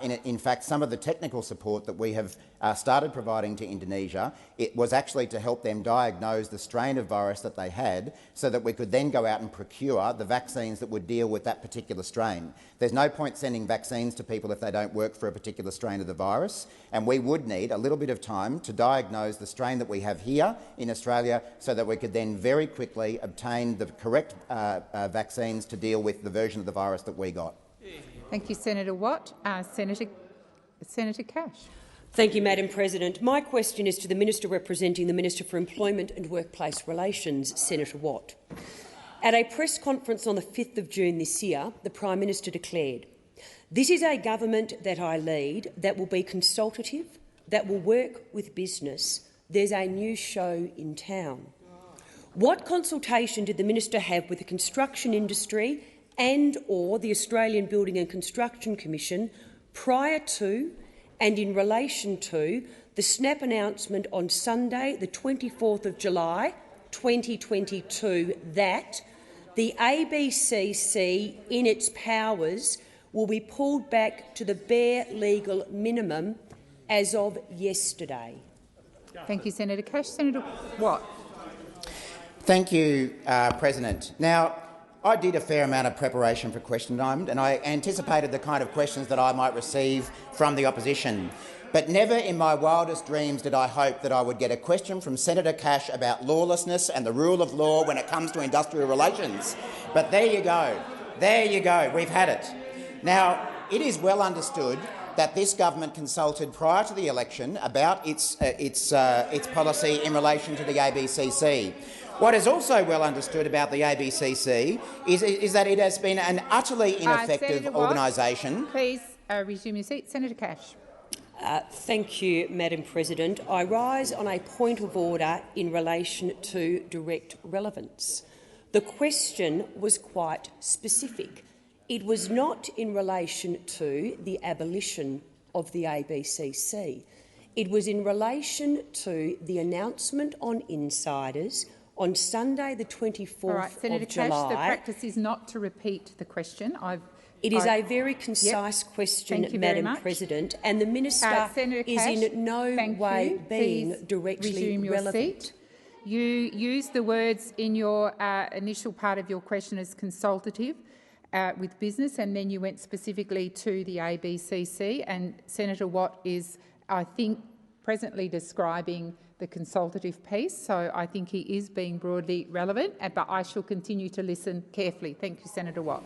In fact, some of the technical support that we have started providing to Indonesia, it was actually to help them diagnose the strain of virus that they had, so that we could then go out and procure the vaccines that would deal with that particular strain. There's no point sending vaccines to people if they don't work for a particular strain of the virus, and we would need a little bit of time to diagnose the strain that we have here in Australia, so that we could then very quickly obtain the correct vaccines to deal with the version of the virus that we got.
Thank you, Senator Watt. Senator Cash.
Thank you, Madam President. My question is to the Minister representing the Minister for Employment and Workplace Relations, Senator Watt. At a press conference on the 5th of June this year, the Prime Minister declared, "This is a government that I lead that will be consultative, that will work with business, there's a new show in town. What consultation did the minister have with the construction industry and/or the Australian Building and Construction Commission prior to and in relation to the snap announcement on Sunday, the 24th of July 2022, that the ABCC, in its powers, will be pulled back to the bare legal minimum as of yesterday?
Thank you, Senator Cash. Senator Watt.
Thank you, President. Now, I did a fair amount of preparation for question time, and I anticipated the kind of questions that I might receive from the opposition. But never in my wildest dreams did I hope that I would get a question from Senator Cash about lawlessness and the rule of law when it comes to industrial relations. But there you go. There you go. We've had it. Now, it is well understood that this government consulted prior to the election about its policy in relation to the ABCC. What is also well understood about the ABCC is that it has been an utterly ineffective organisation.
Please resume your seat. Senator Cash.
Thank you, Madam President. I rise on a point of order in relation to direct relevance. The question was quite specific. It was not in relation to the abolition of the ABCC. It was in relation to the announcement on insiders on Sunday, the 24th
Senator
of July.
Cash, the practice is not to repeat the question.
It is a very concise question, Madam President, and the minister is in no way being directly relevant.
You used the words in your initial part of your question as consultative with business, and then you went specifically to the ABCC. And Senator Watt is, I think, presently describing the consultative piece, so I think he is being broadly relevant, but I shall continue to listen carefully. Thank you, Senator Watt.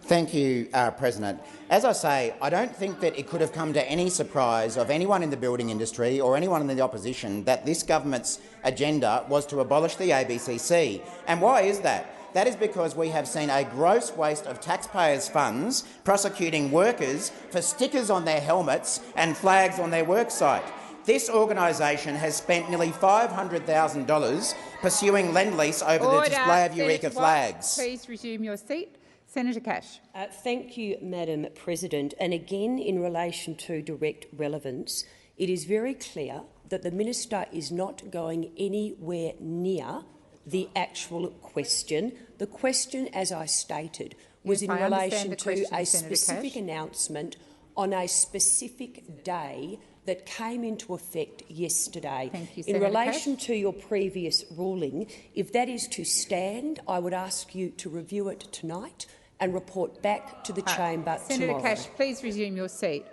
Thank you, President. As I say, I don't think that it could have come to any surprise of anyone in the building industry or anyone in the opposition that this government's agenda was to abolish the ABCC. And why is that? That is because we have seen a gross waste of taxpayers' funds prosecuting workers for stickers on their helmets and flags on their worksite. This organisation has spent nearly $500,000 pursuing Lend-Lease over the display of Eureka flags.
Please resume your seat. Senator Cash.
Thank you, Madam President. And again, in relation to direct relevance, it is very clear that the minister is not going anywhere near the actual question. The question, as I stated, was in relation to a specific announcement on a specific day that came into effect yesterday.
Thank you,
in relation to your previous ruling, if that is to stand, I would ask you to review it tonight and report back to the chamber
Senator
tomorrow.
Cash, please resume your seat.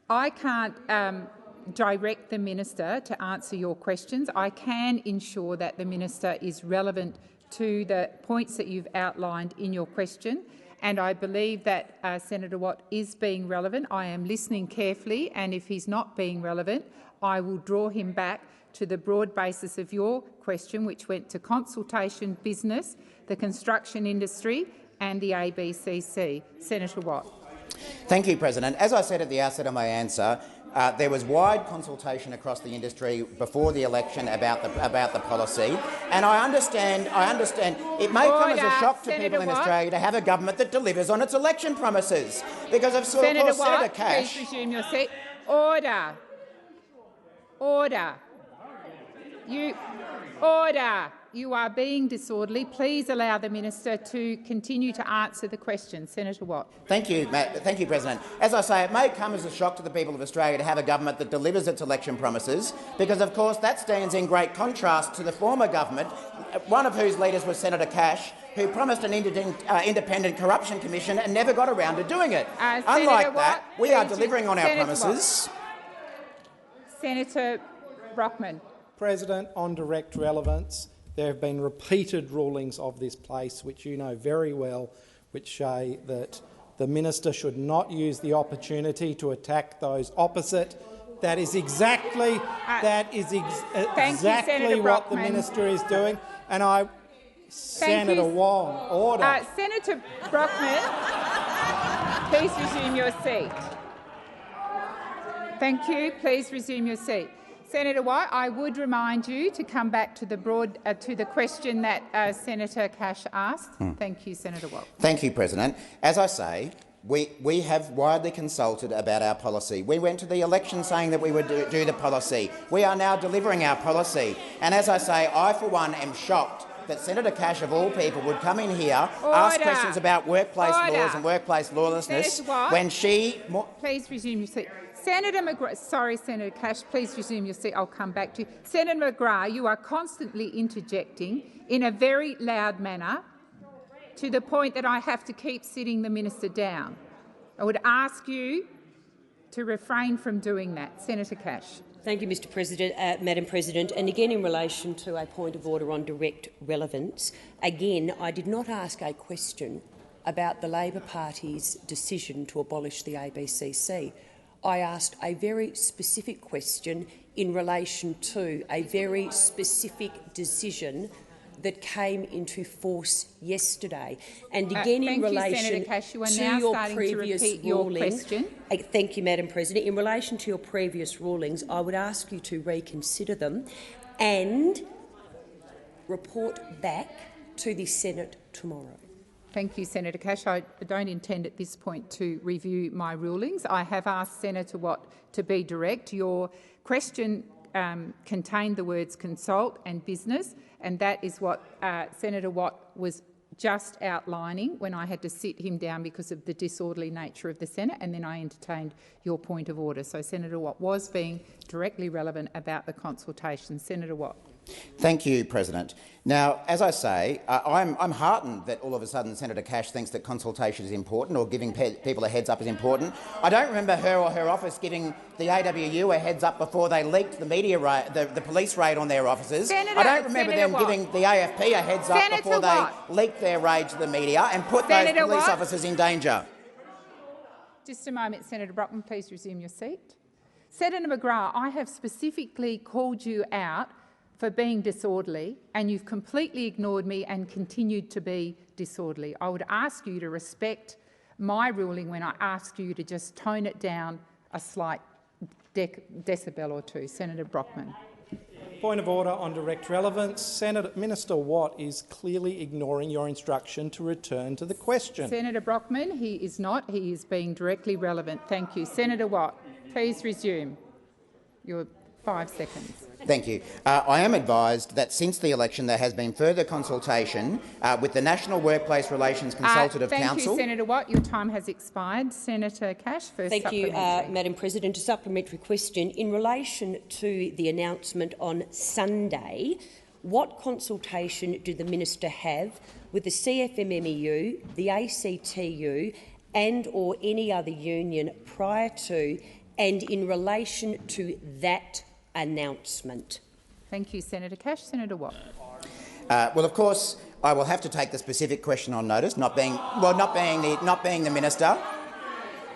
I can't direct the minister to answer your questions. I can ensure that the minister is relevant to the points that you've outlined in your question. And I believe that Senator Watt is being relevant. I am listening carefully, and if he's not being relevant, I will draw him back to the broad basis of your question, which went to consultation, business, the construction industry and the ABCC. Senator Watt.
Thank you, President. As I said at the outset of my answer, there was wide consultation across the industry before the election about the policy, and I understand it may come as a shock to people in Australia to have a government that delivers on its election promises, because of
Senator
Senator Cash.
Please resume your seat. Order. Order. Order. You are being disorderly. Please allow the minister to continue to answer the question. Senator Watt.
Thank you, President. As I say, it may come as a shock to the people of Australia to have a government that delivers its election promises, because, of course, that stands in great contrast to the former government, one of whose leaders was Senator Cash, who promised an independent corruption commission and never got around to doing it. Unlike that, we are delivering on our promises.
Senator Brockman.
President, on direct relevance, there have been repeated rulings of this place, which you know very well, which say that the minister should not use the opportunity to attack those opposite. That is exactly what the minister is doing. And Senator Wong, order.
Senator Brockman, please resume your seat. Thank you. Please resume your seat. Senator White, I would remind you to come back to the question that Senator Cash asked. Thank you, Senator White.
Thank you, President. As I say, we have widely consulted about our policy. We went to the election saying that we would do the policy. We are now delivering our policy. And as I say, I for one am shocked that Senator Cash, of all people, would come in here, ask questions about workplace laws and workplace lawlessness when she—
Please resume your seat. Senator McGrath, sorry, Senator Cash, please resume your seat. I'll come back to you. Senator McGrath, you are constantly interjecting in a very loud manner to the point that I have to keep sitting the minister down. I would ask you to refrain from doing that. Senator Cash.
Thank you, Mr. President, Madam President. And again, in relation to a point of order on direct relevance, again, I did not ask a question about the Labor Party's decision to abolish the ABCC. I asked a very specific question in relation to a very specific decision that came into force yesterday. And again, in relation to your previous ruling— Thank you, Madam President. In relation to your previous rulings, I would ask you to reconsider them and report back to the Senate tomorrow.
Thank you, Senator Cash. I don't intend at this point to review my rulings. I have asked Senator Watt to be direct. Your question contained the words consult and business, and that is what Senator Watt was just outlining when I had to sit him down because of the disorderly nature of the Senate, and then I entertained your point of order. So Senator Watt was being directly relevant about the consultation. Senator Watt.
Thank you, President. Now, as I say, I'm heartened that all of a sudden Senator Cash thinks that consultation is important or giving people a heads-up is important. I don't remember her or her office giving the AWU a heads-up before they leaked the media the police raid on their offices. I don't remember them giving the AFP a heads-up before they leaked their raid to the media and put those police officers in danger.
Just a moment, Senator Brockman. Please resume your seat. Senator McGrath, I have specifically called you out for being disorderly, and you've completely ignored me and continued to be disorderly. I would ask you to respect my ruling when I asked you to just tone it down a slight decibel or two. Senator Brockman.
Point of order on direct relevance. Minister Watt is clearly ignoring your instruction to return to the question.
Senator Brockman, he is not. He is being directly relevant. Thank you. Senator Watt, please resume your 5 seconds.
Thank you. I am advised that since the election there has been further consultation with the National Workplace Relations Consultative Council.
Thank you, Senator Watt. Your time has expired. Senator Cash, first
Thank you, Madam President. A supplementary question. In relation to the announcement on Sunday, what consultation did the minister have with the CFMMEU, the ACTU and or any other union prior to and in relation to that announcement?
Thank you, Senator Cash. Senator Watt.
Well, of course, I will have to take the specific question on notice, not being the minister.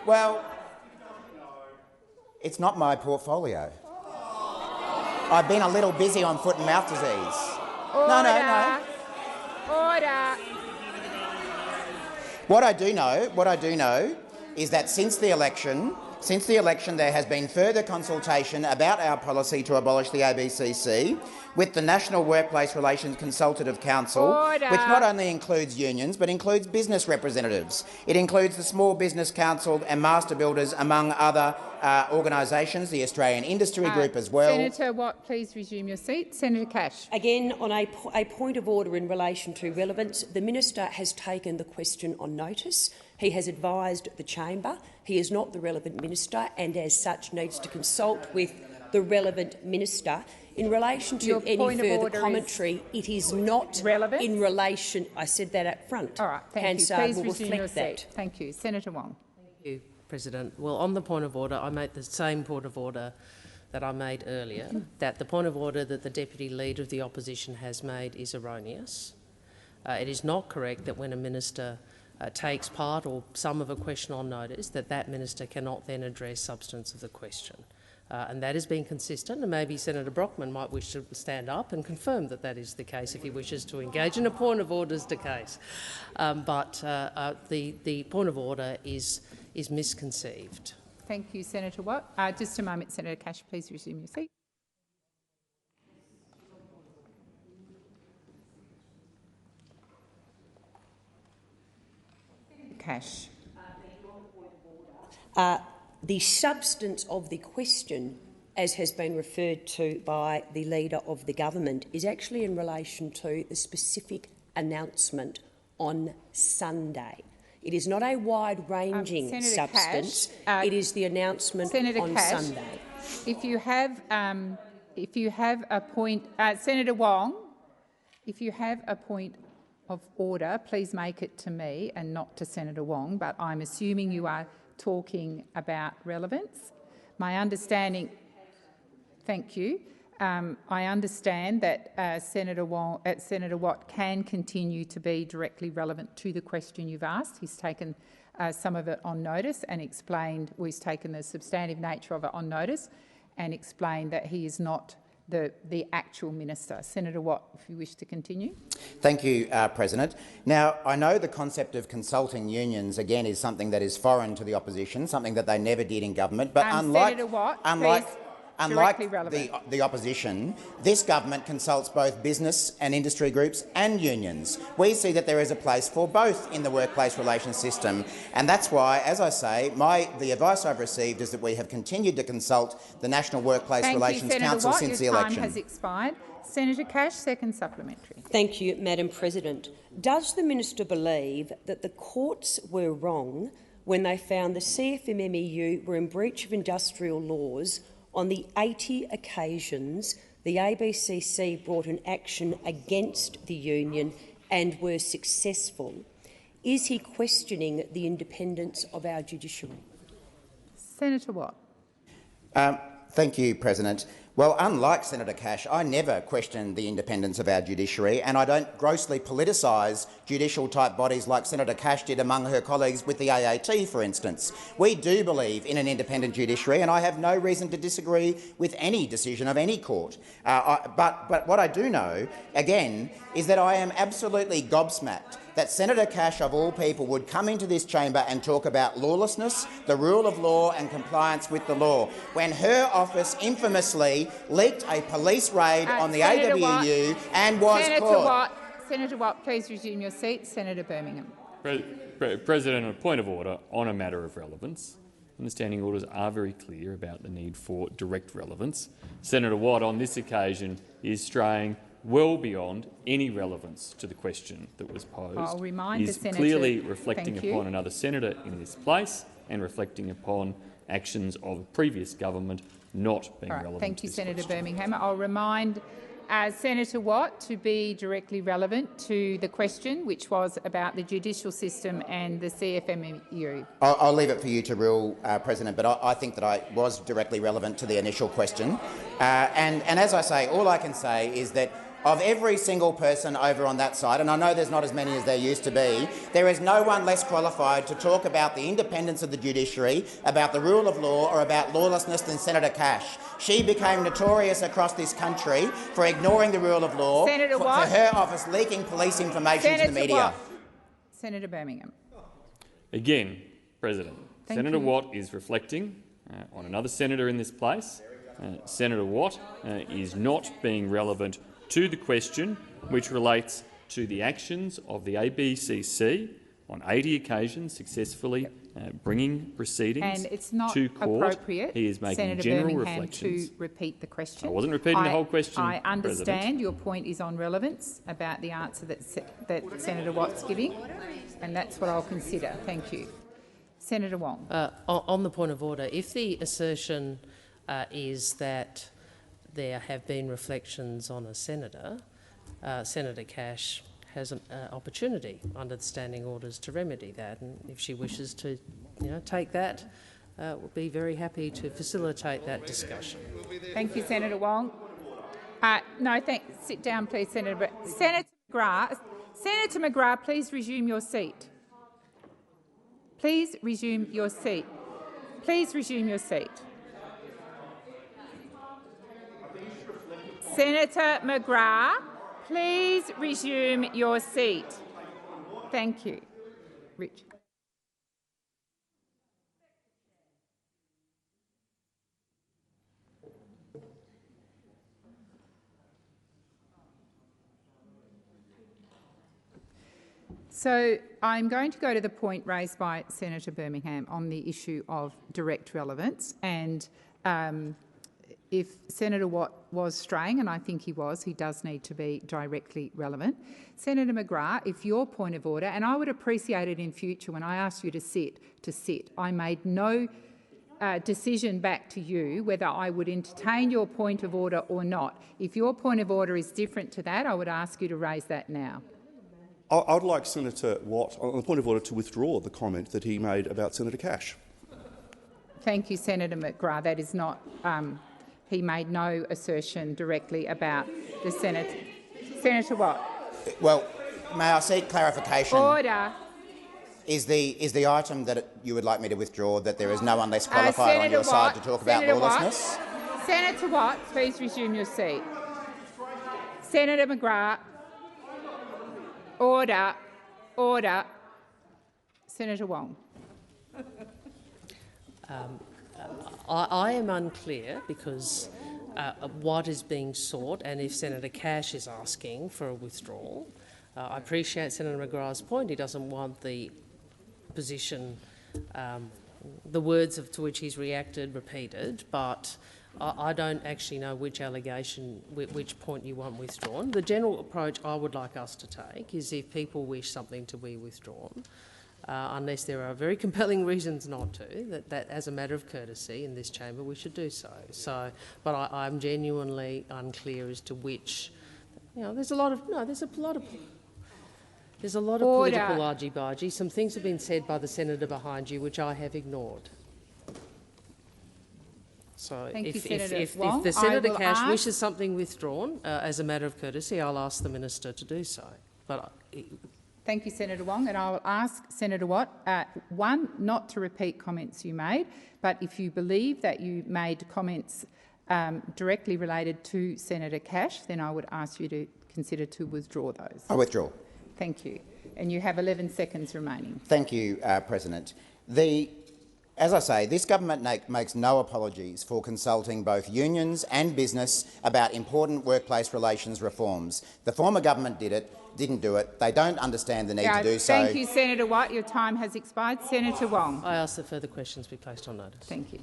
Well, it's not my portfolio. I've been a little busy on foot and mouth disease.
Order.
No.
Order.
What I do know is that since the election, there has been further consultation about our policy to abolish the ABCC with the National Workplace Relations Consultative Council, which not only includes unions but includes business representatives. It includes the Small Business Council and Master Builders, among other organisations, the Australian Industry Group as well.
Senator Watt, please resume your seat. Senator Cash.
Again, on a point of order in relation to relevance, the minister has taken the question on notice. He has advised the chamber he is not the relevant minister and, as such, needs to consult with the relevant minister. In relation to any further commentary, it is not relevant in relation— I said that up front.
All right, thank you. Please resume your seat. Thank you. Senator Wong.
Thank you, President. Well, on the point of order, I made the same point of order that I made earlier, that the point of order that the Deputy Leader of the Opposition has made is erroneous. It is not correct that when a minister takes part or some of a question on notice, that minister cannot then address substance of the question. And that has been consistent, and maybe Senator Brockman might wish to stand up and confirm that that is the case if he wishes to engage in a point of order as the case. But the point of order is misconceived.
Thank you, Senator Watt. Just a moment, Senator Cash, please resume your seat. Cash.
The substance of the question, as has been referred to by the Leader of the Government, is actually in relation to the specific announcement on Sunday. It is not a wide-ranging substance.
Cash,
it is the announcement
Senator
on
Cash,
Sunday.
If you have a point, Senator Wong, if you have a point of order, please make it to me and not to Senator Wong. But I'm assuming you are talking about relevance. My understanding. Thank you. I understand that Senator Watt can continue to be directly relevant to the question you've asked. He's taken some of it on notice and explained, well, he's taken the substantive nature of it on notice and explained that he is not the actual minister. Senator Watt, if you wish to continue.
Thank you, President. Now, I know the concept of consulting unions, again, is something that is foreign to the opposition, something that they never did in government. But unlike the opposition, this government consults both business and industry groups and unions. We see that there is a place for both in the workplace relations system, and that's why, as I say, the advice I've received is that we have continued to consult the National Workplace Relations Council since the election.
Your time has expired. Senator Cash, second supplementary.
Thank you, Madam President. Does the minister believe that the courts were wrong when they found the CFMMEU were in breach of industrial laws on the 80 occasions the ABCC brought an action against the union and were successful? Is he questioning the independence of our judiciary?
Senator Watt.
Thank you, President. Well, unlike Senator Cash, I never question the independence of our judiciary, and I don't grossly politicise judicial-type bodies like Senator Cash did among her colleagues with the AAT, for instance. We do believe in an independent judiciary, and I have no reason to disagree with any decision of any court. But what I do know, again, is that I am absolutely gobsmacked that Senator Cash, of all people, would come into this chamber and talk about lawlessness, the rule of law and compliance with the law, when her office infamously leaked a police raid on the
Senator
AWU
Watt,
and was caught.
Senator Watt, please resume your seat. Senator Birmingham.
President, a point of order on a matter of relevance. And the standing orders are very clear about the need for direct relevance. Senator Watt, on this occasion, is straying well beyond any relevance to the question that was posed.
I'll remind the Senator.
Clearly reflecting upon another senator in this place and reflecting upon actions of a previous government not being relevant.
Thank you,
to this
Senator
question.
Birmingham. I'll remind Senator Watt to be directly relevant to the question, which was about the judicial system and the CFMEU.
I'll leave it for you to rule, President, but I think that I was directly relevant to the initial question. And as I say, all I can say is that of every single person over on that side, and I know there's not as many as there used to be, there is no one less qualified to talk about the independence of the judiciary, about the rule of law or about lawlessness than Senator Cash. She became notorious across this country for ignoring the rule of law, for her office leaking police information to the media.
Senator Birmingham.
Again, President, Senator Watt is reflecting on another senator in this place. Senator Watt is not being relevant to the question, which relates to the actions of the ABCC on 80 occasions successfully bringing proceedings
and it's not
to court.
Appropriate,
he is making
Senator
general
Birmingham,
reflections.
To repeat the question.
I wasn't repeating the whole question,
I understand
President.
your point is on relevance about the answer that Senator Watt's giving, and that's what I'll consider. Thank you. Senator Wong.
On the point of order, if the assertion is that there have been reflections on a senator, Senator Cash has an opportunity under the standing orders to remedy that, and if she wishes to, take that, we'll be very happy to facilitate that discussion.
Thank you, Senator Wong. Sit down, please, Senator. Senator McGrath, please resume your seat. Please resume your seat. Please resume your seat. Senator McGrath, please resume your seat. Thank you. Rich. So I'm going to go to the point raised by Senator Birmingham on the issue of direct relevance. And if Senator Watt was straying, and I think he was, he does need to be directly relevant. Senator McGrath, if your point of order, and I would appreciate it in future when I ask you to sit. I made no decision back to you whether I would entertain your point of order or not. If your point of order is different to that, I would ask you to raise that now.
I would like Senator Watt, on the point of order, to withdraw the comment that he made about Senator Cash.
Thank you, Senator McGrath. That is not. He made no assertion directly about the Senate. Senator Watt.
Well, may I seek clarification?
Order.
Is the item that you would like me to withdraw that there is no one less qualified on your side to talk about lawlessness?
Senator Watt, please resume your seat. Senator McGrath. Order. Order. Senator Wong.
I am unclear because what is being sought, and if Senator Cash is asking for a withdrawal. I appreciate Senator McGrath's point. He doesn't want the position, the words to which he's reacted repeated, but I don't actually know which allegation, which point you want withdrawn. The general approach I would like us to take is if people wish something to be withdrawn, unless there are very compelling reasons not to, that as a matter of courtesy in this chamber we should do so. But I'm genuinely unclear as to which. There's a lot of political argy-bargy. Some things have been said by the senator behind you which I have ignored. So if the Senator Cash wishes something withdrawn as a matter of courtesy, I'll ask the minister to do so.
Thank you, Senator Wong, and I will ask Senator Watt, one, not to repeat comments you made, but if you believe that you made comments directly related to Senator Cash, then I would ask you to consider to withdraw those.
I withdraw.
Thank you. And you have 11 seconds remaining.
Thank you, President. As I say, this government makes no apologies for consulting both unions and business about important workplace relations reforms. The former government didn't do it. They don't understand the need to do so.
Thank you, Senator Watt. Your time has expired. Senator Wong.
I ask that further questions be placed on notice.
Thank you.